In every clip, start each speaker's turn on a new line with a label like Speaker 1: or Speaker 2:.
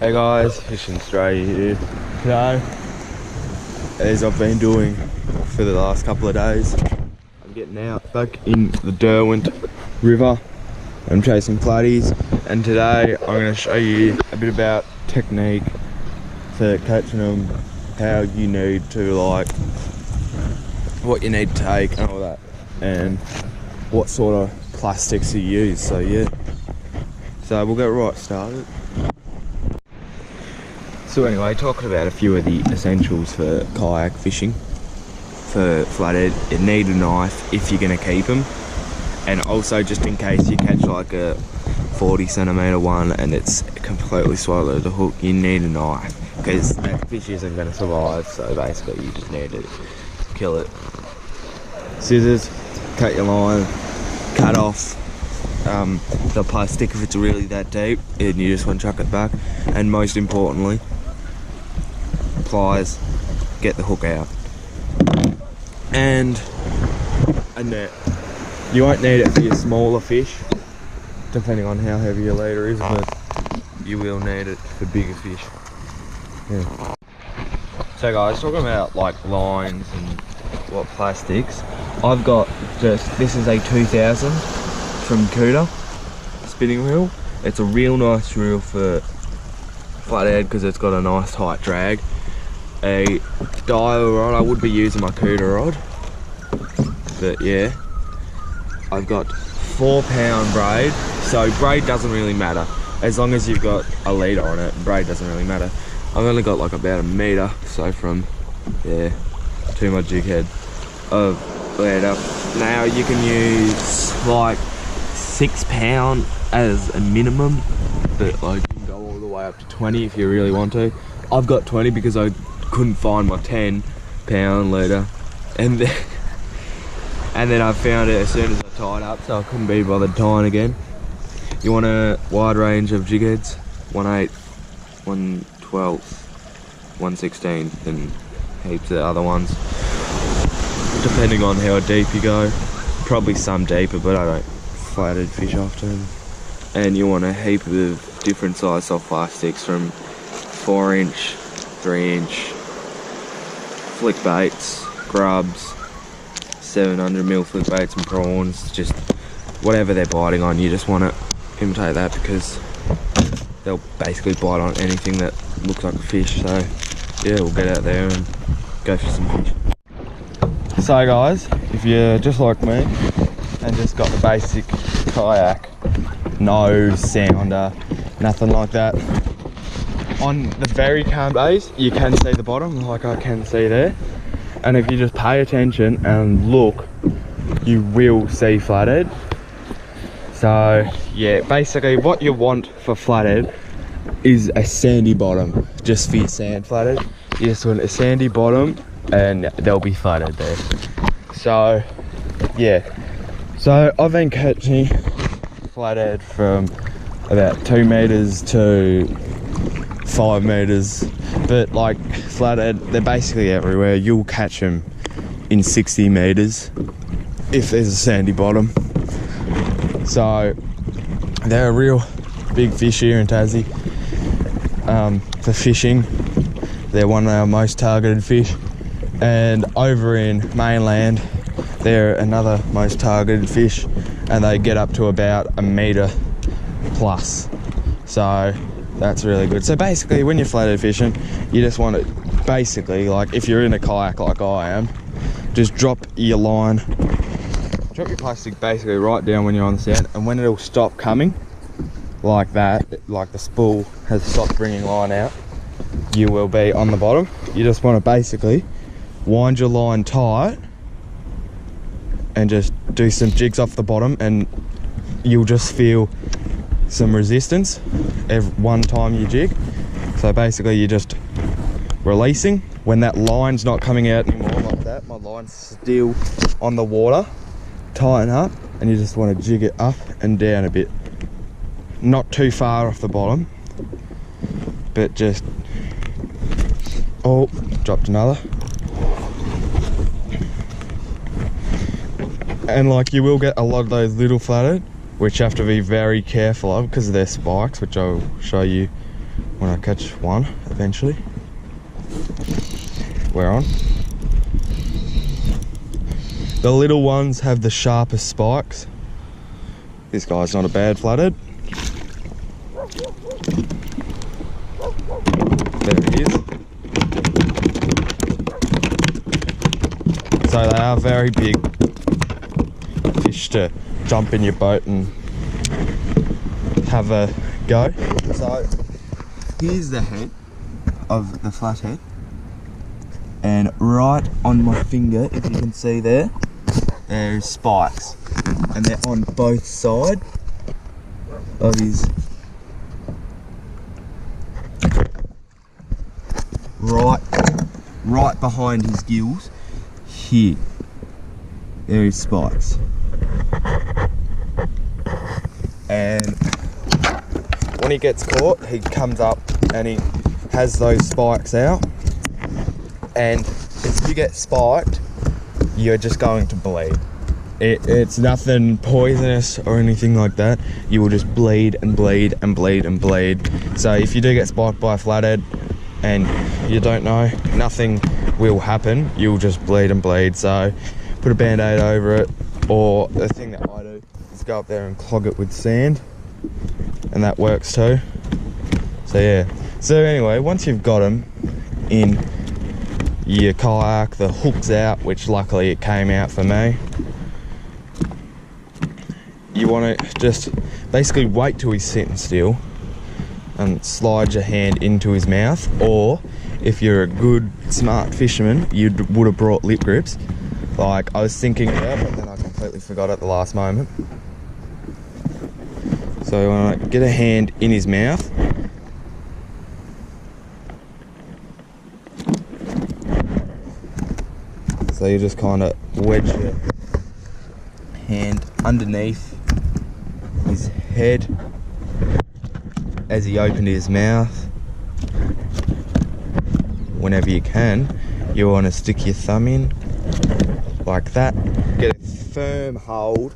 Speaker 1: Hey guys, Fishing Stray here today, as I've been doing for the last couple of days. I'm getting out back in the Derwent River. I'm chasing flatties, and today I'm going to show you a bit about technique for catching them, how you need to, like, what you need to take and all that, and what sort of plastics you use. So yeah, so we'll get right started. So anyway, talking about a few of the essentials for kayak fishing. For flathead, you need a knife if you're going to keep them, and also just in case you catch like a 40 centimetre one and it's completely swallowed the hook, you need a knife because that fish isn't going to survive. So basically you just need to kill it. Scissors, cut your line, cut off the plastic if it's really that deep and you just want to chuck it back, and most importantly, pliers, get the hook out, and a net. You won't need it for your smaller fish, depending on how heavy your leader is, but you will need it for bigger fish. Yeah. So guys, talking about like lines and what plastics, I've got this is a 2000 from Cuda spinning reel. It's a real nice reel for flathead because it's got a nice tight drag. A dial rod, I would be using my Cuda rod, but yeah, I've got 4 pound braid, so braid doesn't really matter as long as you've got a leader on it. Braid doesn't really matter. I've only got like about a metre, so from there to my jig head of leader. Now you can use like 6 pound as a minimum, but like you can go all the way up to 20 if you really want to. I've got 20 because I couldn't find my 10 pound leader, and then I found it as soon as I tied up, so I couldn't be bothered tying again. You want a wide range of jig heads, 1/8, 1/12, 1/16, and heaps of other ones, depending on how deep you go. Probably some deeper, but I don't flathead fish often. And you want a heap of different size soft plastics, from 4-inch, 3-inch, flick baits, grubs, 700mm flick baits and prawns, just whatever they're biting on. You just want to imitate that because they'll basically bite on anything that looks like a fish. So yeah, we'll get out there and go for some fish. So guys, if you're just like me and just got the basic kayak, no sounder, nothing like that, on the very calm days you can see the bottom like I can see there, and if you just pay attention and look, you will see flathead. So yeah, basically what you want for flathead is a sandy bottom, just for your sand flathead. You just want a sandy bottom and there'll be flathead there. So yeah, so I've been catching flathead from about 2 meters to 5 meters, but like flathead, they're basically everywhere. You'll catch them in 60 meters if there's a sandy bottom. So they're a real big fish here in Tassie. For fishing, they're one of our most targeted fish, and over in mainland they're another most targeted fish, and they get up to about a metre plus. So that's really good. So basically when you're flathead fishing, you just want to basically, like if you're in a kayak like I am, just drop your line, drop your plastic basically right down when you're on the sand, and when it'll stop coming like that, like the spool has stopped bringing line out, you will be on the bottom. You just want to basically wind your line tight and just do some jigs off the bottom, and you'll just feel some resistance every one time you jig. So basically you're just releasing when that line's not coming out anymore like that. My line's still on the water, tighten up, and you just want to jig it up and down a bit, not too far off the bottom, but just, oh, dropped another. And like you will get a lot of those little flathead, which you have to be very careful of because of their spikes, which I'll show you when I catch one eventually. We're on. The little ones have the sharpest spikes. This guy's not a bad flathead. There it is. So they are very big fish to jump in your boat and have a go. So here's the head of the flathead, and right on my finger, if you can see there, there's spikes, and they're on both sides of his right behind his gills. Here, there is spikes, and when he gets caught, he comes up and he has those spikes out, and if you get spiked, you're just going to bleed. It's nothing poisonous or anything like that. You will just bleed and bleed and bleed and bleed. So if you do get spiked by a flathead and you don't know, nothing will happen. You'll just bleed and bleed. So put a band-aid over it, or the thing that I do is go up there and clog it with sand, and that works too. So yeah. So anyway, once you've got them in your kayak, the hook's out, which luckily it came out for me. You want to just basically wait till he's sitting still and slide your hand into his mouth, or if you're a good smart fisherman, you would have brought lip grips like I was thinking about, but then I completely forgot at the last moment. So you want to get a hand in his mouth, so you just kind of wedge your hand underneath his head as he opened his mouth. Whenever you can, you want to stick your thumb in like that, get a firm hold,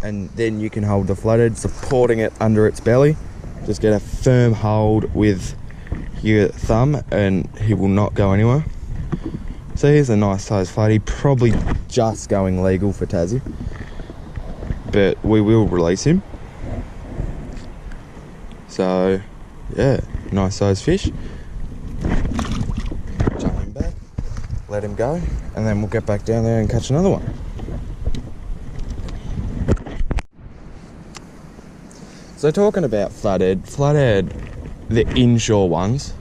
Speaker 1: and then you can hold the flathead, supporting it under its belly. Just get a firm hold with your thumb and he will not go anywhere. So here's a nice sized flathead, probably just going legal for Tassie, but we will release him. So yeah, nice sized fish. Jump him back, let him go, and then we'll get back down there and catch another one. So talking about flathead, the inshore ones,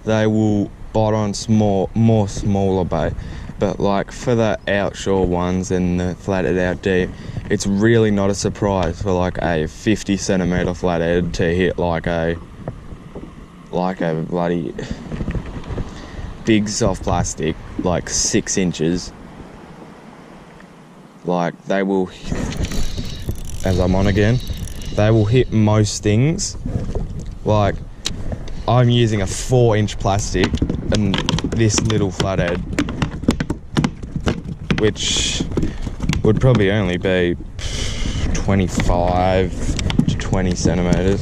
Speaker 1: they will bite on more smaller bait, but like for the outshore ones and the flathead out deep, it's really not a surprise for like a 50 centimetre flathead to hit like a bloody big soft plastic, like 6 inches. Like they will, as I'm on again, they will hit most things. Like I'm using a 4-inch plastic and this little flathead, which would probably only be 25 to 20 centimetres.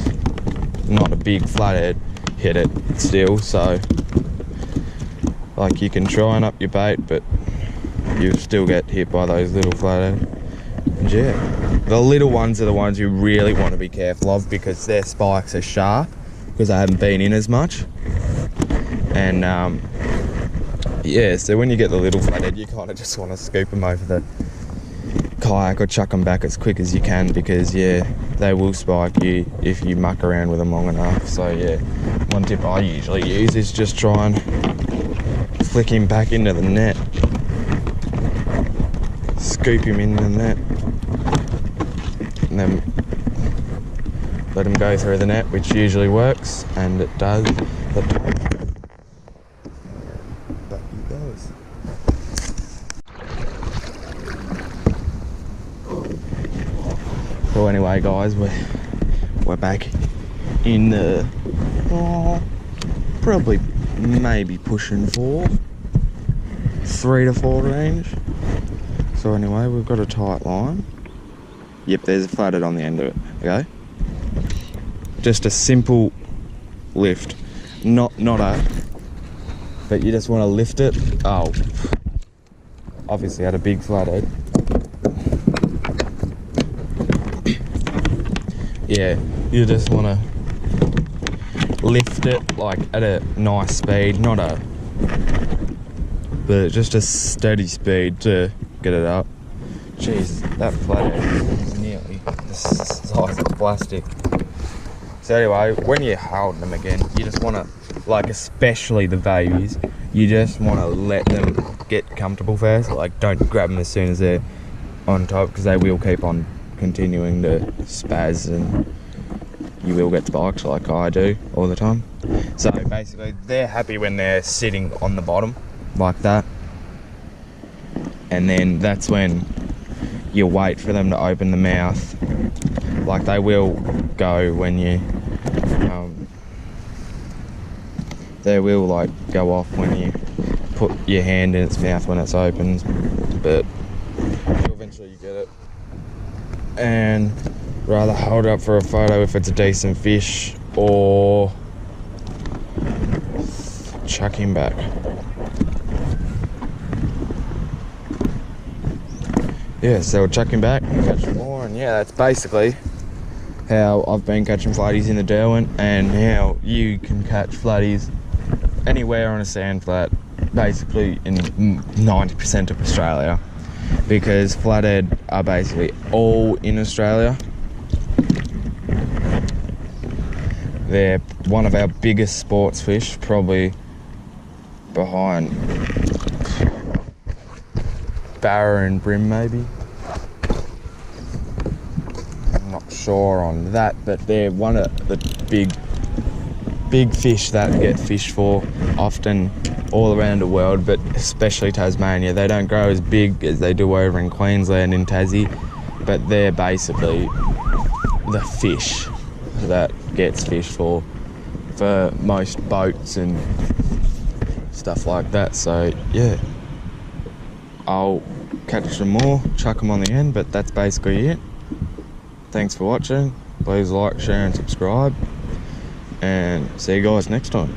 Speaker 1: Not a big flathead, hit it still. So like you can try and up your bait, but you still get hit by those little flathead. And yeah, the little ones are the ones you really want to be careful of, because their spikes are sharp, because I haven't been in as much. And yeah, so when you get the little flathead, you kind of just want to scoop them over the kayak or chuck them back as quick as you can, because yeah, they will spike you if you muck around with them long enough. So yeah, one tip I usually use is just try and flick him back into the net, scoop him into the net, and then let him go through the net, which usually works, and it does. Back he goes. Well, anyway, guys, we're back in the probably maybe pushing 3 to 4 range. So anyway, we've got a tight line. Yep, there's a flathead on the end of it. Okay, just a simple lift. Not a, but you just want to lift it. Oh, obviously had a big flathead. Yeah, you just want to lift it like at a nice speed, but just a steady speed to get it up. Jeez, that flathead is nearly the size of plastic. So anyway, when you're holding them again, you just want to, like especially the babies, you just want to let them get comfortable first. Like don't grab them as soon as they're on top, because they will keep on continuing to spaz and you will get spikes like I do all the time. So basically they're happy when they're sitting on the bottom like that, and then that's when you wait for them to open the mouth. Like they will go when you they will like go off when you put your hand in its mouth when it's open, but eventually you get it. And rather hold it up for a photo if it's a decent fish, or chuck him back. Yeah, so we'll chuck him back and catch more, and yeah, that's basically how I've been catching flatties in the Derwent, and how you can catch flatties anywhere on a sand flat, basically in 90% of Australia, because flathead are basically all in Australia. They're one of our biggest sports fish, probably behind barra and brim maybe. I'm not sure on that, but they're one of the big fish that get fished for often all around the world, but especially Tasmania. They don't grow as big as they do over in Queensland and Tassie, but they're basically the fish that gets fished for most boats and stuff like that. So yeah, I'll catch some more, chuck them on the end, but that's basically it. Thanks for watching. Please like, share and subscribe, and see you guys next time.